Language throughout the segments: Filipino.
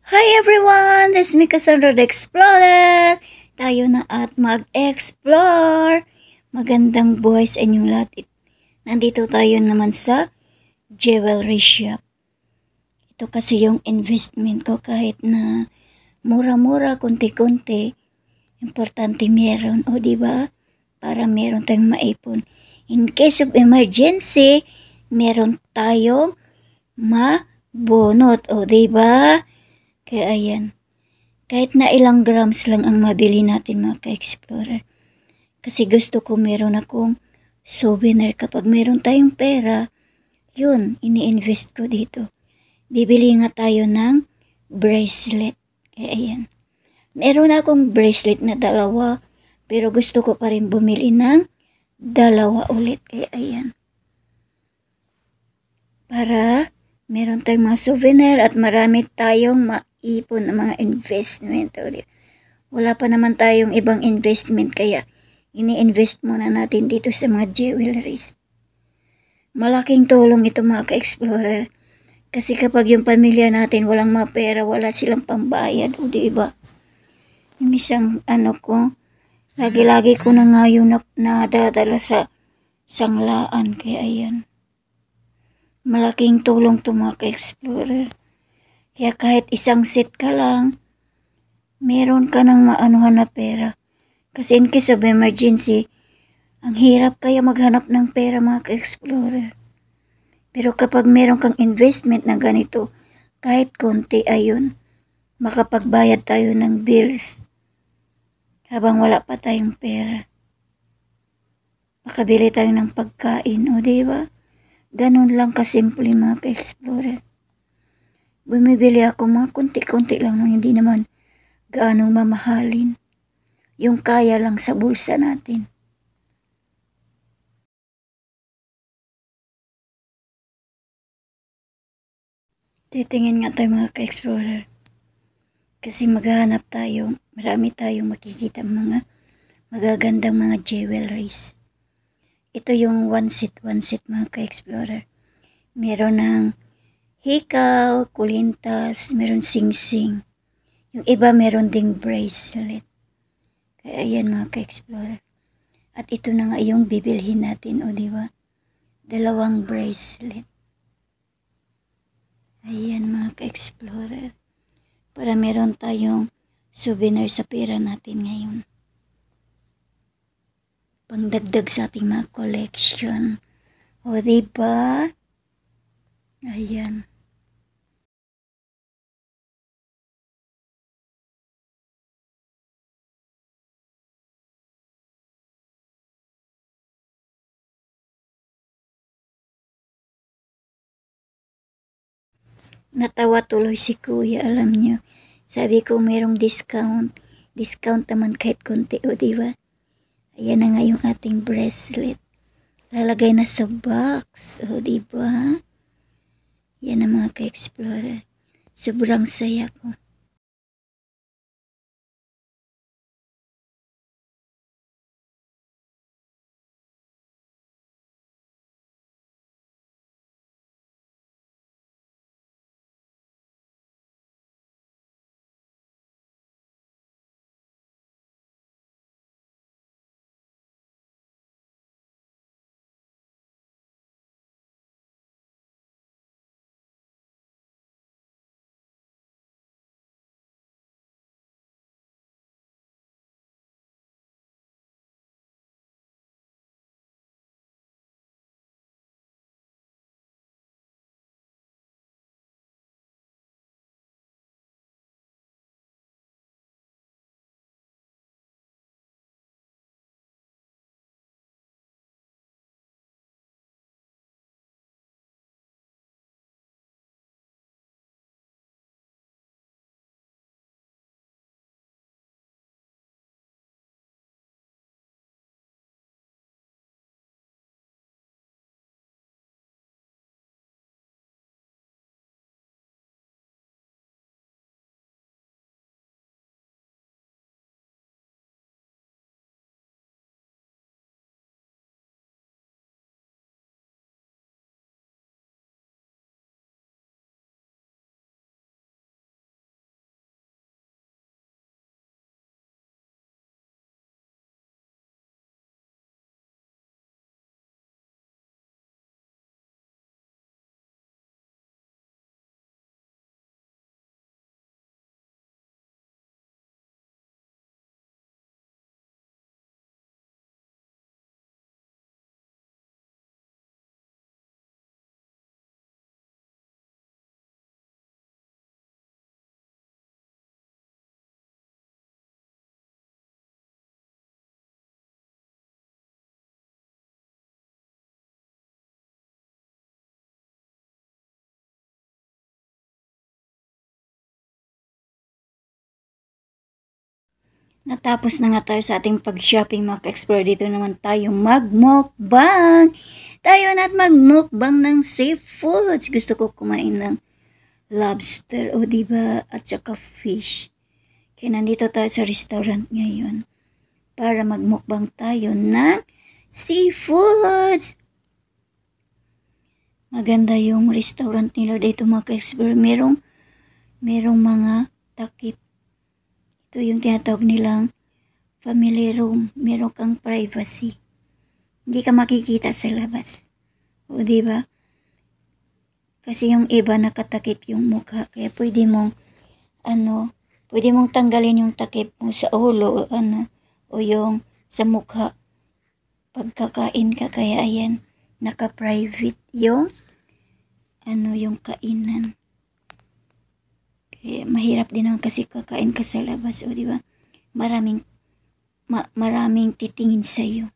Hi everyone! This is me Cassandra the Explorer. Tayo na at mag-explore. Magandang buhay sa inyong lahat. Nandito tayo naman sa jewelry shop. Ito kasi yung investment ko kahit na mura-mura, kunti-kunti. Importante meron, o diba? Para meron tayong maipon. In case of emergency, meron tayong mabunot, o diba? Kaya ayan. Kahit na ilang grams lang ang mabili natin mga ka-explorer. Kasi gusto ko meron akong souvenir. Kapag meron tayong pera, yun, ini-invest ko dito. Bibili nga tayo ng bracelet. Kaya ayan. Meron akong bracelet na dalawa, pero gusto ko pa rin bumili ng dalawa ulit. Kaya ayan. Para meron tayong mga souvenir at marami tayong maipon ng mga investment. Wala pa naman tayong ibang investment kaya ini-invest muna natin dito sa mga jewelries. Malaking tulong ito mga ka-explorer. Kasi kapag yung pamilya natin walang mapera, wala silang pambayad, o diba? Yung isang ko, lagi-lagi ko na nga yung nadadala sa sanglaan. Kaya ayan. Malaking tulong to mga ka-explorer. Kaya kahit isang set ka lang, meron ka ng maanuhan na pera. Kasi in case of emergency, ang hirap kaya maghanap ng pera mga ka-explorer. Pero kapag meron kang investment na ganito, kahit konti ayun, makapagbayad tayo ng bills habang wala pa tayong pera. Makabili tayo ng pagkain, o diba? Ganun lang kasimple mga ka-explorer. Bumibili ako mga konti-konti lang, hindi naman gaano mamahalin. Yung kaya lang sa bulsa natin. Titingin nga tayo mga ka-explorer. Kasi maghahanap tayo, marami tayong makikita mga magagandang mga jewelries. Ito yung one set mga ka-explorer. Meron ng hikaw, kulintas, meron sing-sing. Yung iba meron ding bracelet. Kaya ayan mga ka-explorer. At ito na nga yung bibilhin natin, o diba? Dalawang bracelet. Ayan mga ka-explorer. Para meron tayong souvenir sa pera natin ngayon. Pangdagdag sa ating mga collection. O diba? Ayan. Natawa tuloy si kuya, alam nyo. Sabi ko merong discount. Discount naman kahit konti, o diba? Ayan na nga yung ating bracelet. Lalagay na sa box, o diba? Yan ang mga ka-explorer. Sobrang saya ko. Natapos na nga tayo sa ating pag-shopping mga ka-explore. Dito naman tayo mag-mukbang. Tayo na't mag-mukbang ng seafoods. Gusto ko kumain ng lobster o diba at saka fish. Kaya nandito tayo sa restaurant ngayon para mag-mukbang tayo ng seafoods. Maganda yung restaurant nila dito mga ka-explore. Merong mga takip. Ito yung tinatawag nilang family room. Meron kang privacy. Hindi ka makikita sa labas. O diba? Kasi yung iba nakatakip yung mukha. Kaya pwede mong tanggalin yung takip mo sa ulo o yung sa mukha pagkakain ka. Kaya ayan, naka-private yung yung kainan. Kaya mahirap din naman kasi kakain ka sa labas, o di ba? Maraming titingin sa iyo.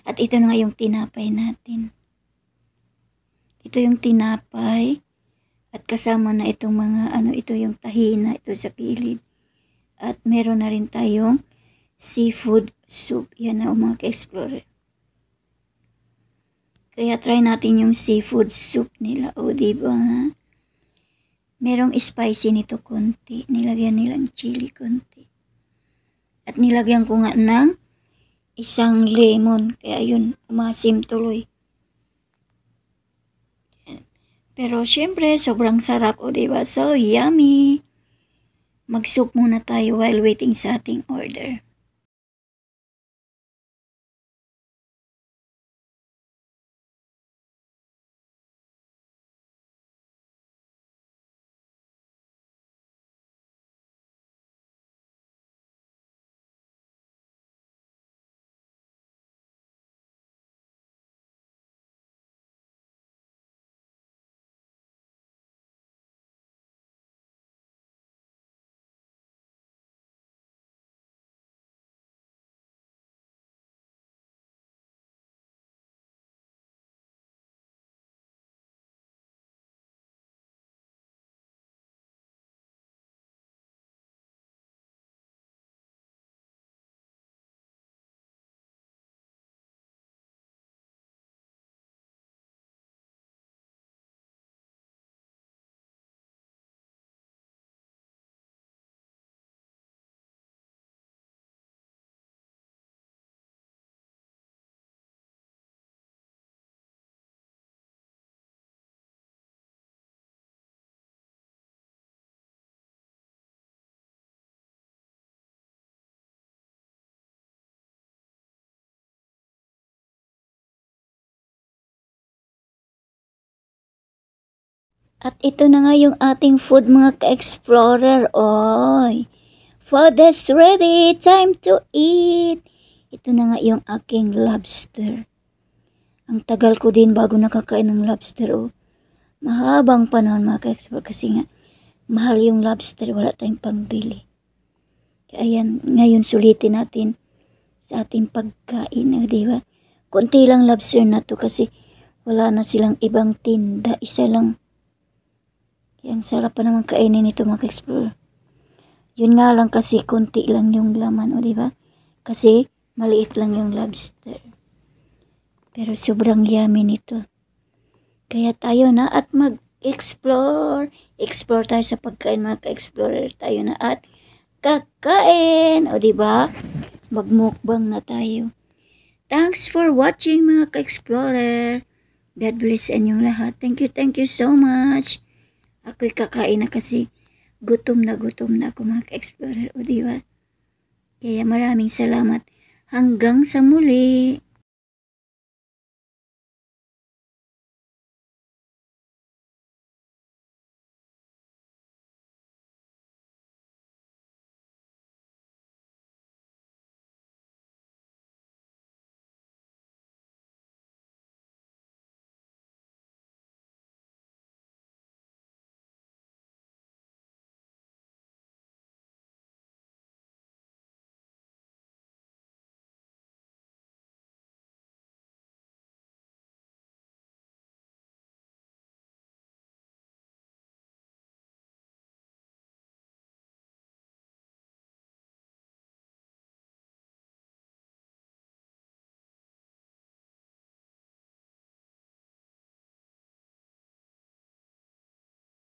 At ito na nga yung tinapay natin. Ito yung tinapay at kasama na itong mga ito yung tahina ito sa kilid. At meron na rin tayong seafood soup. Yan na mga ka-explorer. Kaya try natin yung seafood soup nila, o di ba? Merong spicy nito konti. Nilagyan nilang chili konti. At nilagyan ko nga ng isang lemon. Kaya yun, umasim tuloy. Pero syempre, sobrang sarap, o diba? So, yummy! Mag-soup muna tayo while waiting sa ating order. At ito na nga yung ating food mga ka-explorer. Oy, food is ready. Time to eat. Ito na nga yung aking lobster. Ang tagal ko din bago nakakain ng lobster. Oh. Mahabang panahon mga ka-explorer kasi nga mahal yung lobster. Wala tayong pangbili. Kaya ayan, ngayon sulitin natin sa ating pagkain. Di ba? Kunti lang lobster na to kasi wala na silang ibang tinda. Isa lang. Kaya ang sarap pa naman kainin ito mga ka-explorer. Yun nga lang kasi konti lang yung laman, o diba? Kasi maliit lang yung lobster. Pero sobrang yummy nito. Kaya tayo na at mag-explore. Explore tayo sa pagkain mga ka-explorer. Tayo na at kakain. O diba? Magmukbang na tayo. Thanks for watching mga ka-explorer. God bless sa inyong lahat. Thank you so much. Ako'y kakain na kasi gutom na ako mga ka-explorer, o diba? Kaya maraming salamat. Hanggang sa muli.